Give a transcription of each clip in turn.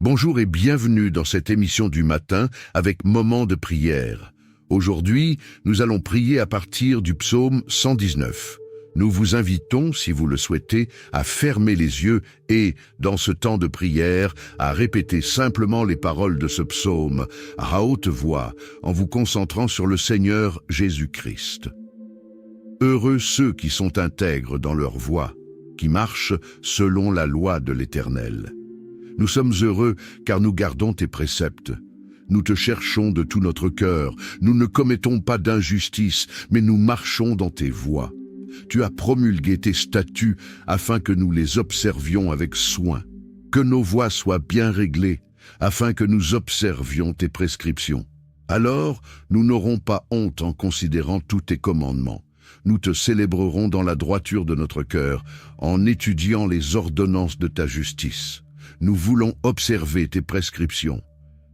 Bonjour et bienvenue dans cette émission du matin avec Moment de prière. Aujourd'hui, nous allons prier à partir du psaume 119. Nous vous invitons, si vous le souhaitez, à fermer les yeux et, dans ce temps de prière, à répéter simplement les paroles de ce psaume, à haute voix, en vous concentrant sur le Seigneur Jésus-Christ. Heureux ceux qui sont intègres dans leur voie, qui marchent selon la loi de l'Éternel. Nous sommes heureux car nous gardons tes préceptes. Nous te cherchons de tout notre cœur. Nous ne commettons pas d'injustice, mais nous marchons dans tes voies. Tu as promulgué tes statuts afin que nous les observions avec soin. Que nos voies soient bien réglées, afin que nous observions tes prescriptions. Alors, nous n'aurons pas honte en considérant tous tes commandements. Nous te célébrerons dans la droiture de notre cœur, en étudiant les ordonnances de ta justice. Nous voulons observer tes prescriptions.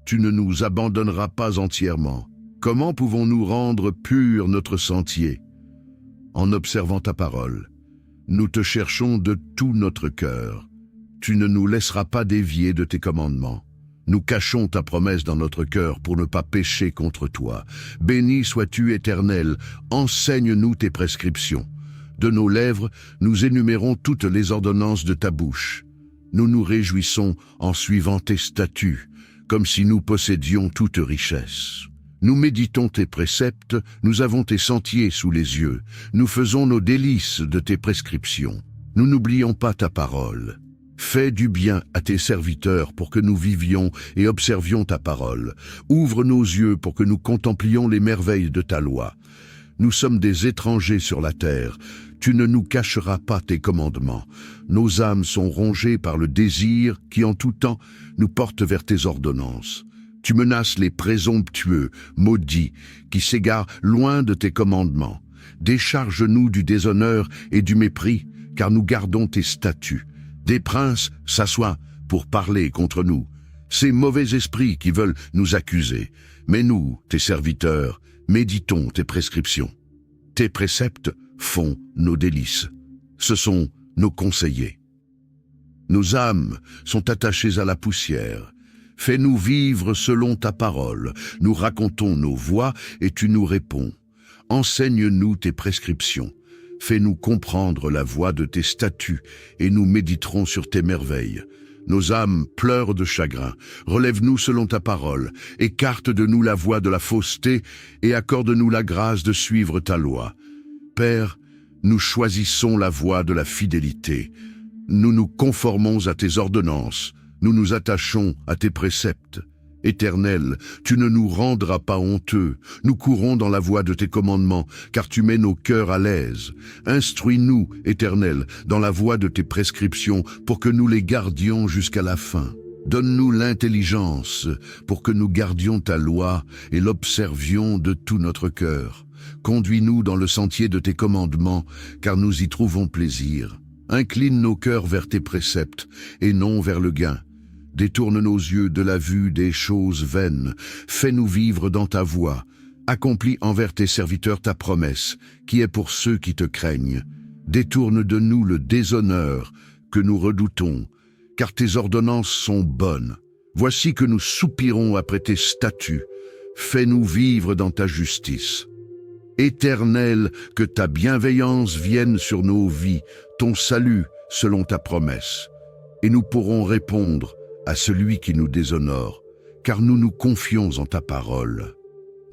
Tu ne nous abandonneras pas entièrement. Comment pouvons-nous rendre pur notre sentier? En observant ta parole. Nous te cherchons de tout notre cœur. Tu ne nous laisseras pas dévier de tes commandements. Nous cachons ta promesse dans notre cœur pour ne pas pécher contre toi. Béni sois-tu, Éternel, enseigne-nous tes prescriptions. De nos lèvres, nous énumérons toutes les ordonnances de ta bouche. Nous nous réjouissons en suivant tes statuts, comme si nous possédions toute richesse. Nous méditons tes préceptes, nous avons tes sentiers sous les yeux, nous faisons nos délices de tes prescriptions. Nous n'oublions pas ta parole. Fais du bien à tes serviteurs pour que nous vivions et observions ta parole. Ouvre nos yeux pour que nous contemplions les merveilles de ta loi. Nous sommes des étrangers sur la terre. Tu ne nous cacheras pas tes commandements. Nos âmes sont rongées par le désir qui en tout temps nous porte vers tes ordonnances. Tu menaces les présomptueux, maudits, qui s'égarent loin de tes commandements. Décharge-nous du déshonneur et du mépris, car nous gardons tes statuts. Des princes s'assoient pour parler contre nous. Ces mauvais esprits qui veulent nous accuser. Mais nous, tes serviteurs, méditons tes prescriptions. Tes préceptes font nos délices. Ce sont nos conseillers. Nos âmes sont attachées à la poussière. Fais-nous vivre selon ta parole. Nous racontons nos voies et tu nous réponds. Enseigne-nous tes prescriptions. Fais-nous comprendre la voie de tes statuts et nous méditerons sur tes merveilles. Nos âmes pleurent de chagrin. Relève-nous selon ta parole. Écarte de nous la voie de la fausseté et accorde-nous la grâce de suivre ta loi. Père, nous choisissons la voie de la fidélité. Nous nous conformons à tes ordonnances. Nous nous attachons à tes préceptes. Éternel, tu ne nous rendras pas honteux. Nous courons dans la voie de tes commandements, car tu mets nos cœurs à l'aise. Instruis-nous, Éternel, dans la voie de tes prescriptions, pour que nous les gardions jusqu'à la fin. Donne-nous l'intelligence, pour que nous gardions ta loi et l'observions de tout notre cœur. Conduis-nous dans le sentier de tes commandements, car nous y trouvons plaisir. Incline nos cœurs vers tes préceptes, et non vers le gain. Détourne nos yeux de la vue des choses vaines. Fais-nous vivre dans ta voie. Accomplis envers tes serviteurs ta promesse, qui est pour ceux qui te craignent. Détourne de nous le déshonneur que nous redoutons, car tes ordonnances sont bonnes. Voici que nous soupirons après tes statuts. Fais-nous vivre dans ta justice. Éternel, que ta bienveillance vienne sur nos vies, ton salut selon ta promesse. Et nous pourrons répondre à celui qui nous déshonore, car nous nous confions en ta parole.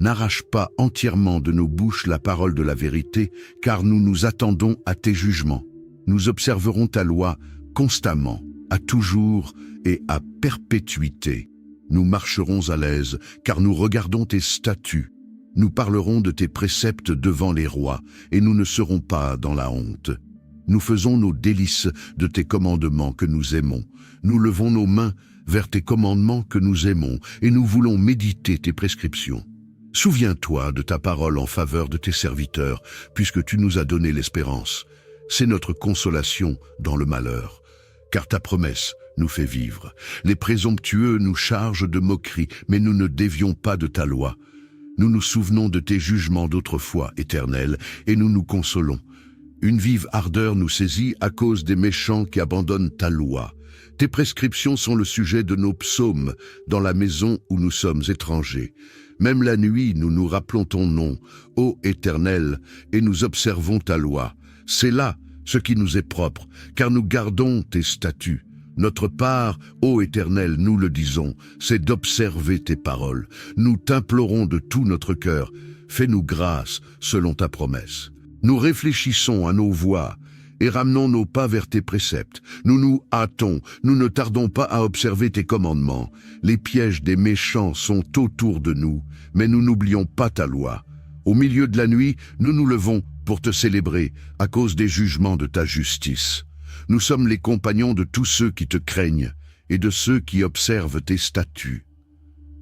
N'arrache pas entièrement de nos bouches la parole de la vérité, car nous nous attendons à tes jugements. Nous observerons ta loi constamment, à toujours et à perpétuité. Nous marcherons à l'aise, car nous regardons tes statuts. Nous parlerons de tes préceptes devant les rois, et nous ne serons pas dans la honte. Nous faisons nos délices de tes commandements que nous aimons. Nous levons nos mains vers tes commandements que nous aimons, et nous voulons méditer tes prescriptions. Souviens-toi de ta parole en faveur de tes serviteurs, puisque tu nous as donné l'espérance. C'est notre consolation dans le malheur, car ta promesse nous fait vivre. Les présomptueux nous chargent de moqueries, mais nous ne dévions pas de ta loi. Nous nous souvenons de tes jugements d'autrefois, Éternel, et nous nous consolons. Une vive ardeur nous saisit à cause des méchants qui abandonnent ta loi. tes prescriptions sont le sujet de nos psaumes dans la maison où nous sommes étrangers. Même la nuit, nous nous rappelons ton nom, ô Éternel, et nous observons ta loi. C'est là ce qui nous est propre, car nous gardons tes statuts. Notre part, ô Éternel, nous le disons, c'est d'observer tes paroles. Nous t'implorons de tout notre cœur. Fais-nous grâce selon ta promesse. Nous réfléchissons à nos voies et ramenons nos pas vers tes préceptes. Nous nous hâtons, nous ne tardons pas à observer tes commandements. Les pièges des méchants sont autour de nous, mais nous n'oublions pas ta loi. Au milieu de la nuit, nous nous levons pour te célébrer à cause des jugements de ta justice. Nous sommes les compagnons de tous ceux qui te craignent et de ceux qui observent tes statuts.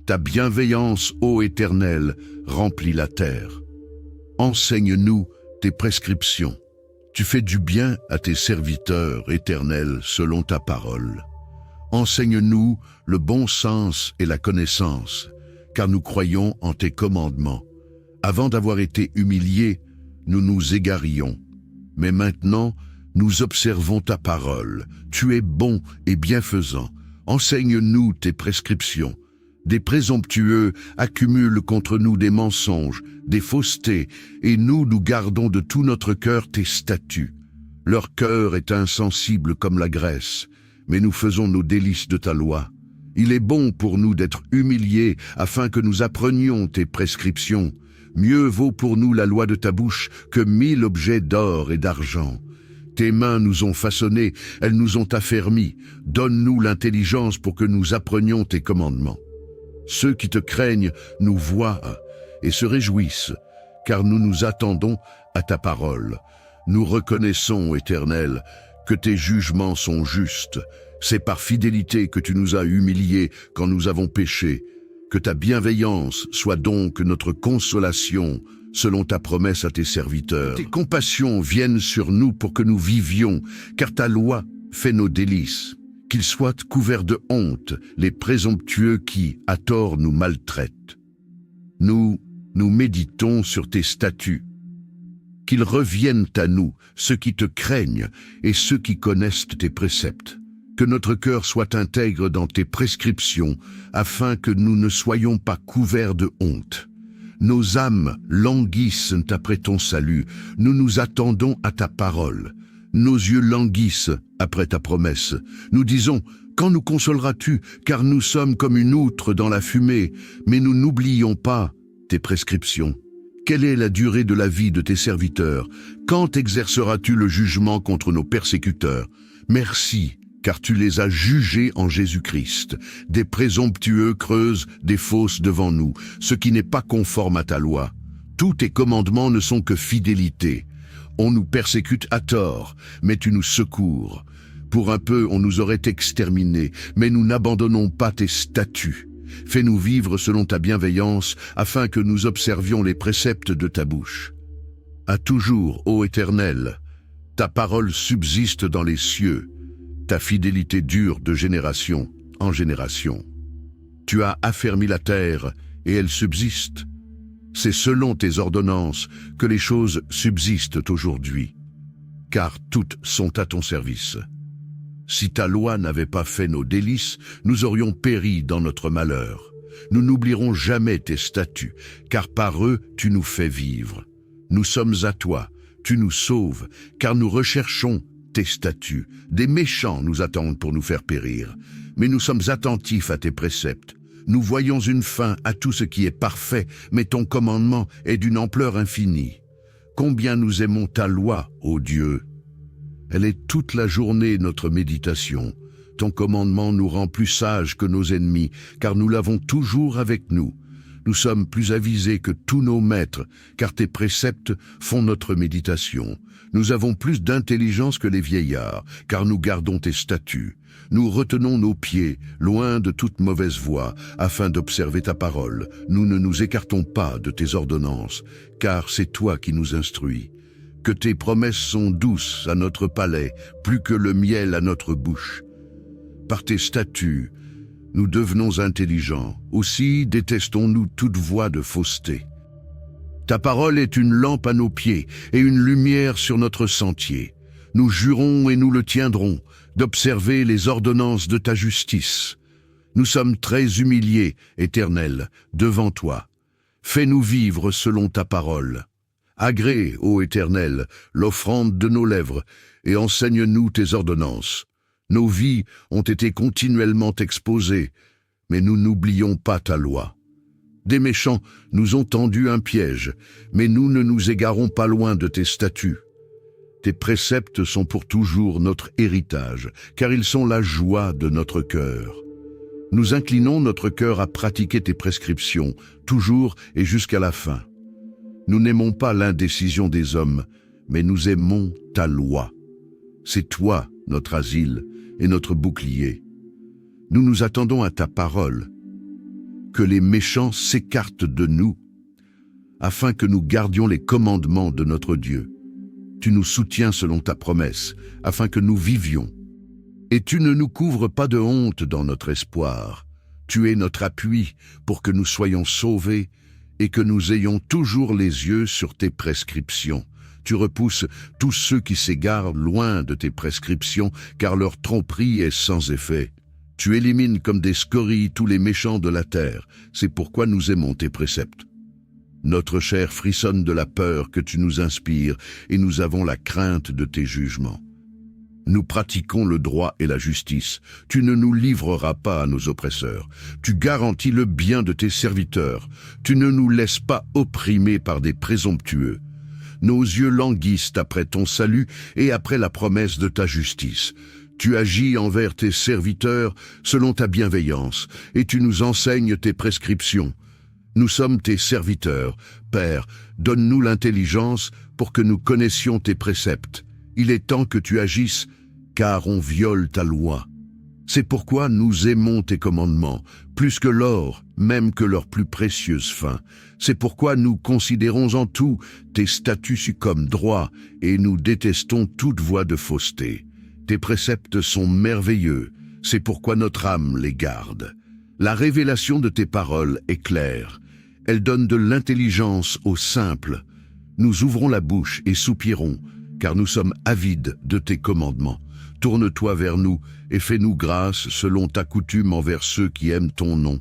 Ta bienveillance, ô Éternel, remplit la terre. Enseigne-nous tes prescriptions. Tu fais du bien à tes serviteurs, Éternel, selon ta parole. Enseigne-nous le bon sens et la connaissance, car nous croyons en tes commandements. Avant d'avoir été humiliés, nous nous égarions. Mais maintenant, nous observons ta parole. Tu es bon et bienfaisant. Enseigne-nous tes prescriptions. Des présomptueux accumulent contre nous des mensonges, des faussetés, et nous gardons de tout notre cœur tes statuts. Leur cœur est insensible comme la graisse, mais nous faisons nos délices de ta loi. Il est bon pour nous d'être humiliés afin que nous apprenions tes prescriptions. Mieux vaut pour nous la loi de ta bouche que 1000 objets d'or et d'argent. Tes mains nous ont façonnés, elles nous ont affermis. Donne-nous l'intelligence pour que nous apprenions tes commandements. Ceux qui te craignent nous voient et se réjouissent, car nous nous attendons à ta parole. Nous reconnaissons, Éternel, que tes jugements sont justes. C'est par fidélité que tu nous as humiliés quand nous avons péché. Que ta bienveillance soit donc notre consolation, selon ta promesse à tes serviteurs. Tes compassions viennent sur nous pour que nous vivions, car ta loi fait nos délices. Qu'ils soient couverts de honte, les présomptueux qui, à tort, nous maltraitent. Nous méditons sur tes statuts. Qu'ils reviennent à nous, ceux qui te craignent et ceux qui connaissent tes préceptes. Que notre cœur soit intègre dans tes prescriptions, afin que nous ne soyons pas couverts de honte. Nos âmes languissent après ton salut, nous nous attendons à ta parole. Nos yeux languissent après ta promesse. Nous disons, quand nous consoleras-tu, car nous sommes comme une outre dans la fumée, mais nous n'oublions pas tes prescriptions. Quelle est la durée de la vie de tes serviteurs? Quand exerceras-tu le jugement contre nos persécuteurs? Merci, car tu les as jugés en Jésus-Christ. Des présomptueux creusent des fosses devant nous, ce qui n'est pas conforme à ta loi. Tous tes commandements ne sont que fidélité. On nous persécute à tort, mais tu nous secours. Pour un peu, on nous aurait exterminés, mais nous n'abandonnons pas tes statuts. Fais-nous vivre selon ta bienveillance, afin que nous observions les préceptes de ta bouche. À toujours, ô Éternel, ta parole subsiste dans les cieux, ta fidélité dure de génération en génération. Tu as affermi la terre, et elle subsiste. C'est selon tes ordonnances que les choses subsistent aujourd'hui, car toutes sont à ton service. Si ta loi n'avait pas fait nos délices, nous aurions péri dans notre malheur. Nous n'oublierons jamais tes statuts, car par eux tu nous fais vivre. Nous sommes à toi, tu nous sauves, car nous recherchons tes statuts. Des méchants nous attendent pour nous faire périr, mais nous sommes attentifs à tes préceptes. Nous voyons une fin à tout ce qui est parfait, mais ton commandement est d'une ampleur infinie. Combien nous aimons ta loi, ô Dieu! Elle est toute la journée notre méditation. Ton commandement nous rend plus sages que nos ennemis, car nous l'avons toujours avec nous. Nous sommes plus avisés que tous nos maîtres, car tes préceptes font notre méditation. Nous avons plus d'intelligence que les vieillards, car nous gardons tes statuts. Nous retenons nos pieds, loin de toute mauvaise voie, afin d'observer ta parole. Nous ne nous écartons pas de tes ordonnances, car c'est toi qui nous instruis. Que tes promesses sont douces à notre palais, plus que le miel à notre bouche. Par tes statuts, nous devenons intelligents. Aussi détestons-nous toute voie de fausseté. Ta parole est une lampe à nos pieds et une lumière sur notre sentier. Nous jurons et nous le tiendrons, d'observer les ordonnances de ta justice. Nous sommes très humiliés, Éternel, devant toi. Fais-nous vivre selon ta parole. Agrée, ô Éternel, l'offrande de nos lèvres, et enseigne-nous tes ordonnances. Nos vies ont été continuellement exposées, mais nous n'oublions pas ta loi. Des méchants nous ont tendu un piège, mais nous ne nous égarons pas loin de tes statuts. Tes préceptes sont pour toujours notre héritage, car ils sont la joie de notre cœur. Nous inclinons notre cœur à pratiquer tes prescriptions, toujours et jusqu'à la fin. Nous n'aimons pas l'indécision des hommes, mais nous aimons ta loi. C'est toi, notre asile et notre bouclier. Nous nous attendons à ta parole. Que les méchants s'écartent de nous, afin que nous gardions les commandements de notre Dieu. Tu nous soutiens selon ta promesse, afin que nous vivions. Et tu ne nous couvres pas de honte dans notre espoir. Tu es notre appui pour que nous soyons sauvés et que nous ayons toujours les yeux sur tes prescriptions. Tu repousses tous ceux qui s'égarent loin de tes prescriptions, car leur tromperie est sans effet. Tu élimines comme des scories tous les méchants de la terre. C'est pourquoi nous aimons tes préceptes. Notre chair frissonne de la peur que tu nous inspires, et nous avons la crainte de tes jugements. Nous pratiquons le droit et la justice. Tu ne nous livreras pas à nos oppresseurs. Tu garantis le bien de tes serviteurs. Tu ne nous laisses pas opprimer par des présomptueux. Nos yeux languissent après ton salut et après la promesse de ta justice. Tu agis envers tes serviteurs selon ta bienveillance, et tu nous enseignes tes prescriptions. Nous sommes tes serviteurs. Père, donne-nous l'intelligence pour que nous connaissions tes préceptes. Il est temps que tu agisses, car on viole ta loi. C'est pourquoi nous aimons tes commandements, plus que l'or, même que leur plus précieuse fin. C'est pourquoi nous considérons en tout tes statuts comme droits, et nous détestons toute voie de fausseté. Tes préceptes sont merveilleux, c'est pourquoi notre âme les garde. La révélation de tes paroles est claire. Elle donne de l'intelligence aux simples. Nous ouvrons la bouche et soupirons, car nous sommes avides de tes commandements. Tourne-toi vers nous et fais-nous grâce selon ta coutume envers ceux qui aiment ton nom.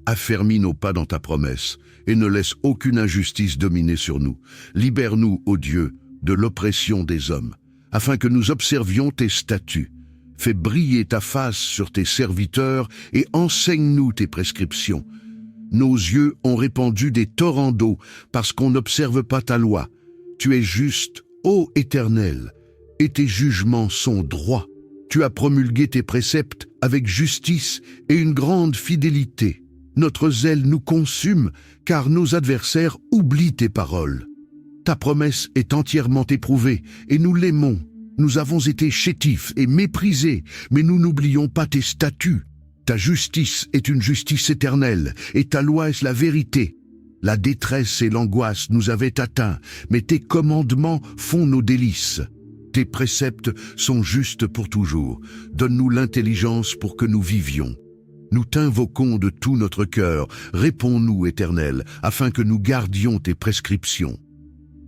Affermis nos pas dans ta promesse et ne laisse aucune injustice dominer sur nous. Libère-nous, ô Dieu, de l'oppression des hommes, afin que nous observions tes statuts. Fais briller ta face sur tes serviteurs et enseigne-nous tes prescriptions. Nos yeux ont répandu des torrents d'eau parce qu'on n'observe pas ta loi. Tu es juste, ô Éternel, et tes jugements sont droits. Tu as promulgué tes préceptes avec justice et une grande fidélité. Notre zèle nous consume, car nos adversaires oublient tes paroles. Ta promesse est entièrement éprouvée, et nous l'aimons. Nous avons été chétifs et méprisés, mais nous n'oublions pas tes statuts. Ta justice est une justice éternelle, et ta loi est la vérité. La détresse et l'angoisse nous avaient atteints, mais tes commandements font nos délices. Tes préceptes sont justes pour toujours. Donne-nous l'intelligence pour que nous vivions. Nous t'invoquons de tout notre cœur. Réponds-nous, Éternel, afin que nous gardions tes prescriptions.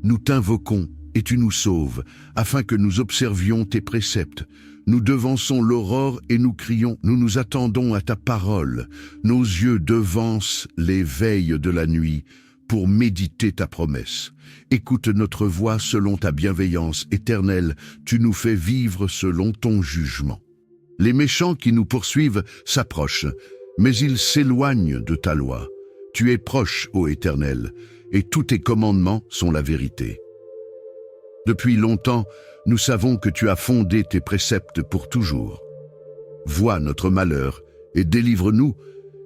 Nous t'invoquons et tu nous sauves, afin que nous observions tes préceptes. Nous devançons l'aurore et nous crions, nous nous attendons à ta parole. Nos yeux devancent les veilles de la nuit pour méditer ta promesse. Écoute notre voix selon ta bienveillance éternelle, tu nous fais vivre selon ton jugement. Les méchants qui nous poursuivent s'approchent, mais ils s'éloignent de ta loi. Tu es proche, ô Éternel, et tous tes commandements sont la vérité. Depuis longtemps, nous savons que tu as fondé tes préceptes pour toujours. Vois notre malheur et délivre-nous,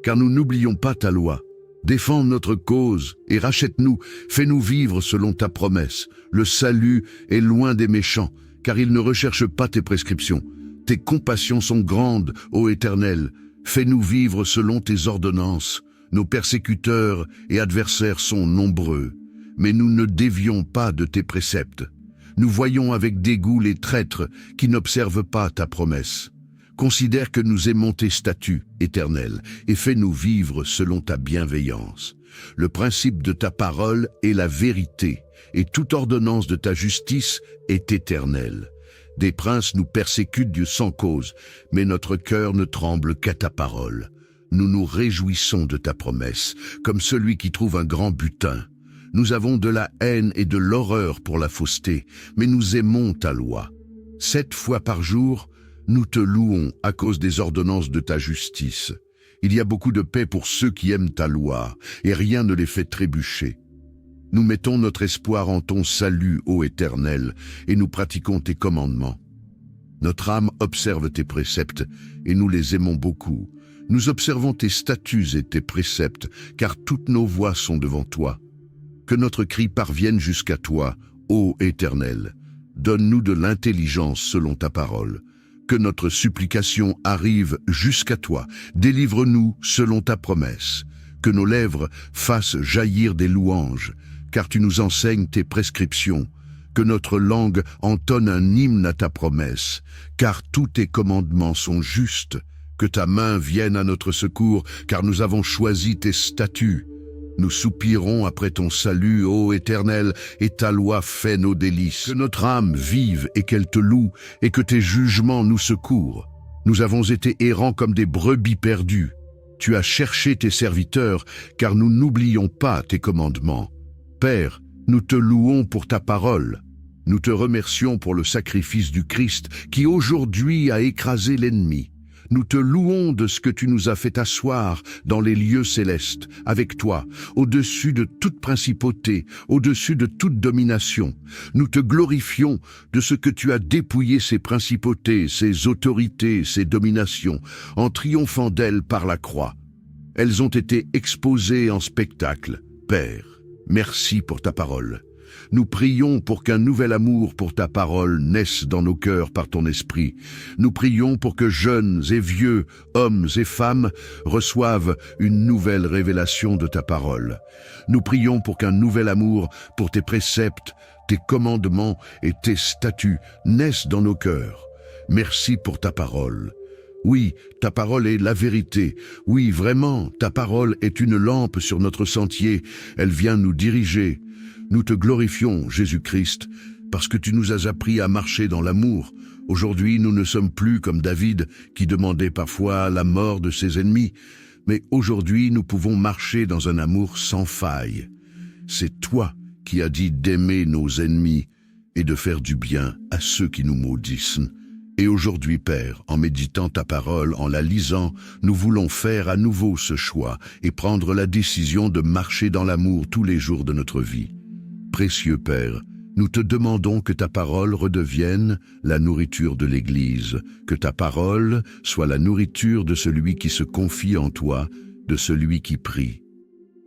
car nous n'oublions pas ta loi. Défends notre cause et rachète-nous, fais-nous vivre selon ta promesse. Le salut est loin des méchants, car ils ne recherchent pas tes prescriptions. Tes compassions sont grandes, ô Éternel, fais-nous vivre selon tes ordonnances. Nos persécuteurs et adversaires sont nombreux, mais nous ne dévions pas de tes préceptes. Nous voyons avec dégoût les traîtres qui n'observent pas ta promesse. Considère que nous aimons tes statuts, Éternel, et fais-nous vivre selon ta bienveillance. Le principe de ta parole est la vérité, et toute ordonnance de ta justice est éternelle. Des princes nous persécutent sans cause, mais notre cœur ne tremble qu'à ta parole. Nous nous réjouissons de ta promesse, comme celui qui trouve un grand butin. Nous avons de la haine et de l'horreur pour la fausseté, mais nous aimons ta loi. 7 fois par jour, nous te louons à cause des ordonnances de ta justice. Il y a beaucoup de paix pour ceux qui aiment ta loi, et rien ne les fait trébucher. Nous mettons notre espoir en ton salut, ô Éternel, et nous pratiquons tes commandements. Notre âme observe tes préceptes, et nous les aimons beaucoup. Nous observons tes statuts et tes préceptes, car toutes nos voies sont devant toi. Que notre cri parvienne jusqu'à toi, ô Éternel. Donne-nous de l'intelligence selon ta parole. Que notre supplication arrive jusqu'à toi. Délivre-nous selon ta promesse. Que nos lèvres fassent jaillir des louanges, car tu nous enseignes tes prescriptions. Que notre langue entonne un hymne à ta promesse, car tous tes commandements sont justes. Que ta main vienne à notre secours, car nous avons choisi tes statuts. Nous soupirons après ton salut, ô Éternel, et ta loi fait nos délices. Que notre âme vive et qu'elle te loue, et que tes jugements nous secourent. Nous avons été errants comme des brebis perdues. Tu as cherché tes serviteurs, car nous n'oublions pas tes commandements. Père, nous te louons pour ta parole. Nous te remercions pour le sacrifice du Christ, qui aujourd'hui a écrasé l'ennemi. Nous te louons de ce que tu nous as fait asseoir dans les lieux célestes, avec toi, au-dessus de toute principauté, au-dessus de toute domination. Nous te glorifions de ce que tu as dépouillé ces principautés, ces autorités, ces dominations, en triomphant d'elles par la croix. Elles ont été exposées en spectacle. Père, merci pour ta parole. Nous prions pour qu'un nouvel amour pour ta parole naisse dans nos cœurs par ton esprit. Nous prions pour que jeunes et vieux, hommes et femmes, reçoivent une nouvelle révélation de ta parole. Nous prions pour qu'un nouvel amour pour tes préceptes, tes commandements et tes statuts naissent dans nos cœurs. Merci pour ta parole. Oui, ta parole est la vérité. Oui, vraiment, ta parole est une lampe sur notre sentier. Elle vient nous diriger. Nous te glorifions, Jésus-Christ, parce que tu nous as appris à marcher dans l'amour. Aujourd'hui, nous ne sommes plus comme David, qui demandait parfois la mort de ses ennemis, mais aujourd'hui, nous pouvons marcher dans un amour sans faille. C'est toi qui as dit d'aimer nos ennemis et de faire du bien à ceux qui nous maudissent. Et aujourd'hui, Père, en méditant ta parole, en la lisant, nous voulons faire à nouveau ce choix et prendre la décision de marcher dans l'amour tous les jours de notre vie. Précieux Père, nous te demandons que ta parole redevienne la nourriture de l'Église, que ta parole soit la nourriture de celui qui se confie en toi, de celui qui prie.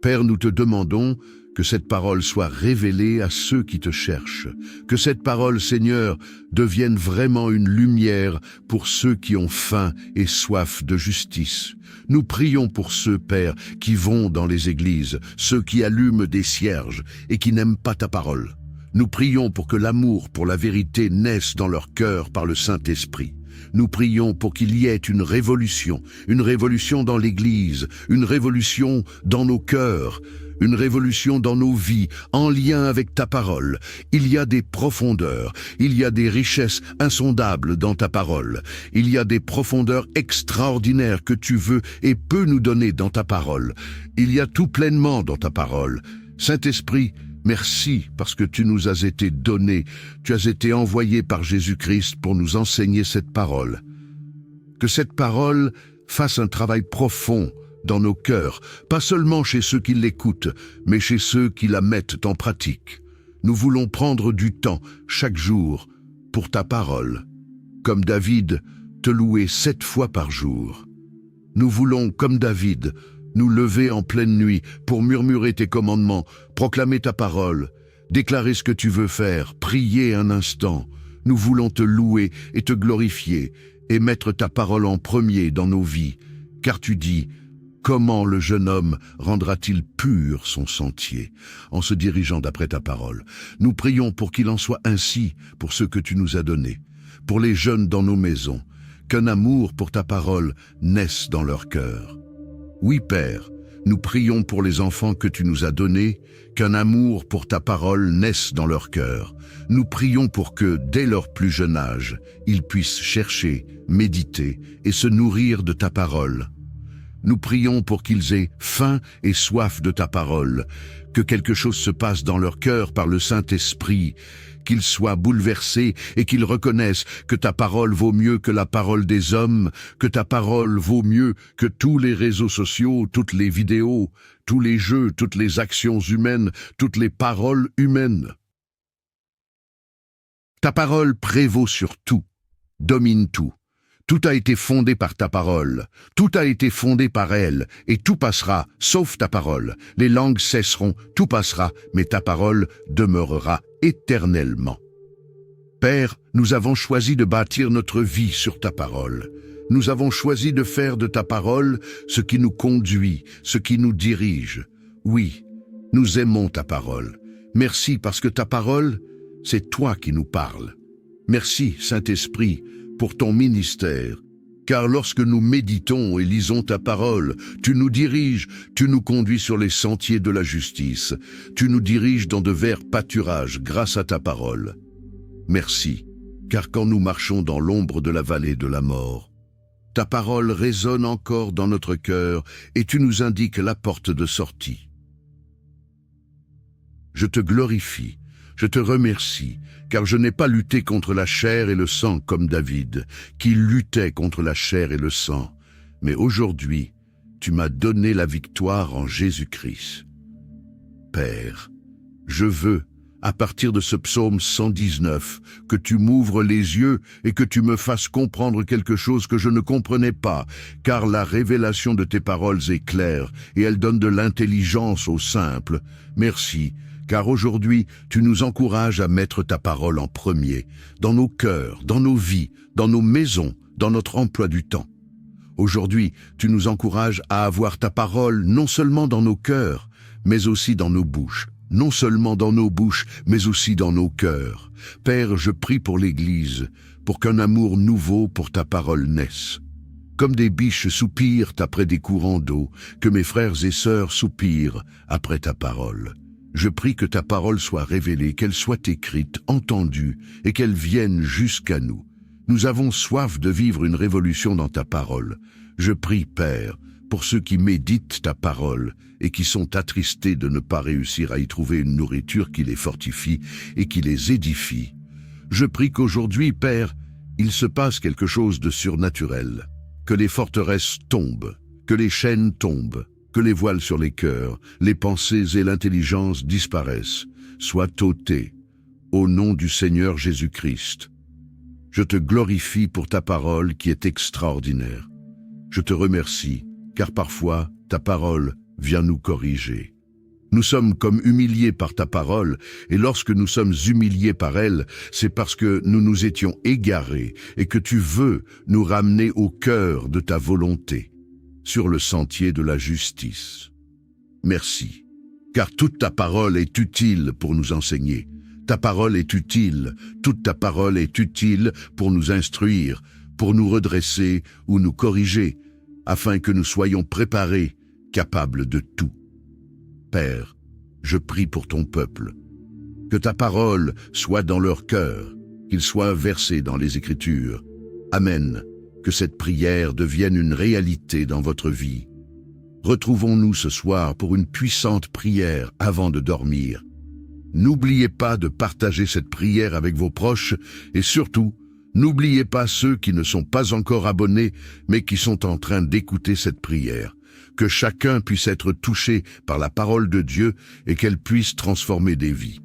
Père, nous te demandons que cette parole soit révélée à ceux qui te cherchent, que cette parole, Seigneur, devienne vraiment une lumière pour ceux qui ont faim et soif de justice. Nous prions pour ceux, Père, qui vont dans les églises, ceux qui allument des cierges et qui n'aiment pas ta parole. Nous prions pour que l'amour pour la vérité naisse dans leur cœur par le Saint-Esprit. Nous prions pour qu'il y ait une révolution dans l'Église, une révolution dans nos cœurs, une révolution dans nos vies, en lien avec ta parole. Il y a des profondeurs, il y a des richesses insondables dans ta parole. Il y a des profondeurs extraordinaires que tu veux et peux nous donner dans ta parole. Il y a tout pleinement dans ta parole. Saint-Esprit, merci parce que tu nous as été donné, tu as été envoyé par Jésus-Christ pour nous enseigner cette parole. Que cette parole fasse un travail profond dans nos cœurs, pas seulement chez ceux qui l'écoutent, mais chez ceux qui la mettent en pratique. Nous voulons prendre du temps, chaque jour, pour ta parole. Comme David, te louer 7 fois par jour. Nous voulons, comme David, nous lever en pleine nuit pour murmurer tes commandements, proclamer ta parole, déclarer ce que tu veux faire, prier un instant. Nous voulons te louer et te glorifier et mettre ta parole en premier dans nos vies, car tu dis: comment le jeune homme rendra-t-il pur son sentier en se dirigeant d'après ta parole? Nous prions pour qu'il en soit ainsi pour ceux que tu nous as donnés, pour les jeunes dans nos maisons, qu'un amour pour ta parole naisse dans leur cœur. Oui, Père, Nous prions pour les enfants que tu nous as donnés, qu'un amour pour ta parole naisse dans leur cœur. Nous prions pour que, dès leur plus jeune âge, ils puissent chercher, méditer et se nourrir de ta parole. Nous prions pour qu'ils aient faim et soif de ta parole, que quelque chose se passe dans leur cœur par le Saint-Esprit, qu'ils soient bouleversés et qu'ils reconnaissent que ta parole vaut mieux que la parole des hommes, que ta parole vaut mieux que tous les réseaux sociaux, toutes les vidéos, tous les jeux, toutes les actions humaines, toutes les paroles humaines. Ta parole prévaut sur tout, domine tout. Tout a été fondé par ta parole, tout a été fondé par elle, et tout passera, sauf ta parole. Les langues cesseront, tout passera, mais ta parole demeurera éternellement. Père, nous avons choisi de bâtir notre vie sur ta parole. Nous avons choisi de faire de ta parole ce qui nous conduit, ce qui nous dirige. Oui, nous aimons ta parole. Merci parce que ta parole, c'est toi qui nous parles. Merci, Saint-Esprit, pour ton ministère, car lorsque nous méditons et lisons ta parole, tu nous diriges, tu nous conduis sur les sentiers de la justice, tu nous diriges dans de verts pâturages grâce à ta parole. Merci, car quand nous marchons dans l'ombre de la vallée de la mort, ta parole résonne encore dans notre cœur et tu nous indiques la porte de sortie. Je te glorifie. Je te remercie, car je n'ai pas lutté contre la chair et le sang comme David, qui luttait contre la chair et le sang. Mais aujourd'hui, tu m'as donné la victoire en Jésus-Christ. Père, je veux, à partir de ce psaume 119, que tu m'ouvres les yeux et que tu me fasses comprendre quelque chose que je ne comprenais pas, car la révélation de tes paroles est claire et elle donne de l'intelligence aux simples. Merci. Car aujourd'hui, tu nous encourages à mettre ta parole en premier, dans nos cœurs, dans nos vies, dans nos maisons, dans notre emploi du temps. Aujourd'hui, tu nous encourages à avoir ta parole non seulement dans nos cœurs, mais aussi dans nos bouches. Non seulement dans nos bouches, mais aussi dans nos cœurs. Père, je prie pour l'Église, pour qu'un amour nouveau pour ta parole naisse. Comme des biches soupirent après des courants d'eau, que mes frères et sœurs soupirent après ta parole. Je prie que ta parole soit révélée, qu'elle soit écrite, entendue, et qu'elle vienne jusqu'à nous. Nous avons soif de vivre une révolution dans ta parole. Je prie, Père, pour ceux qui méditent ta parole et qui sont attristés de ne pas réussir à y trouver une nourriture qui les fortifie et qui les édifie. Je prie qu'aujourd'hui, Père, il se passe quelque chose de surnaturel, que les forteresses tombent, que les chaînes tombent, que les voiles sur les cœurs, les pensées et l'intelligence disparaissent, soient ôtés, au nom du Seigneur Jésus-Christ. Je te glorifie pour ta parole qui est extraordinaire. Je te remercie, car parfois ta parole vient nous corriger. Nous sommes comme humiliés par ta parole, et lorsque nous sommes humiliés par elle, c'est parce que nous nous étions égarés et que tu veux nous ramener au cœur de ta volonté, sur le sentier de la justice. Merci, car toute ta parole est utile pour nous enseigner. Ta parole est utile, toute ta parole est utile pour nous instruire, pour nous redresser ou nous corriger, afin que nous soyons préparés, capables de tout. Père, je prie pour ton peuple, que ta parole soit dans leur cœur, qu'il soit versé dans les Écritures. Amen. Que cette prière devienne une réalité dans votre vie. Retrouvons-nous ce soir pour une puissante prière avant de dormir. N'oubliez pas de partager cette prière avec vos proches et surtout, n'oubliez pas ceux qui ne sont pas encore abonnés mais qui sont en train d'écouter cette prière. Que chacun puisse être touché par la parole de Dieu et qu'elle puisse transformer des vies.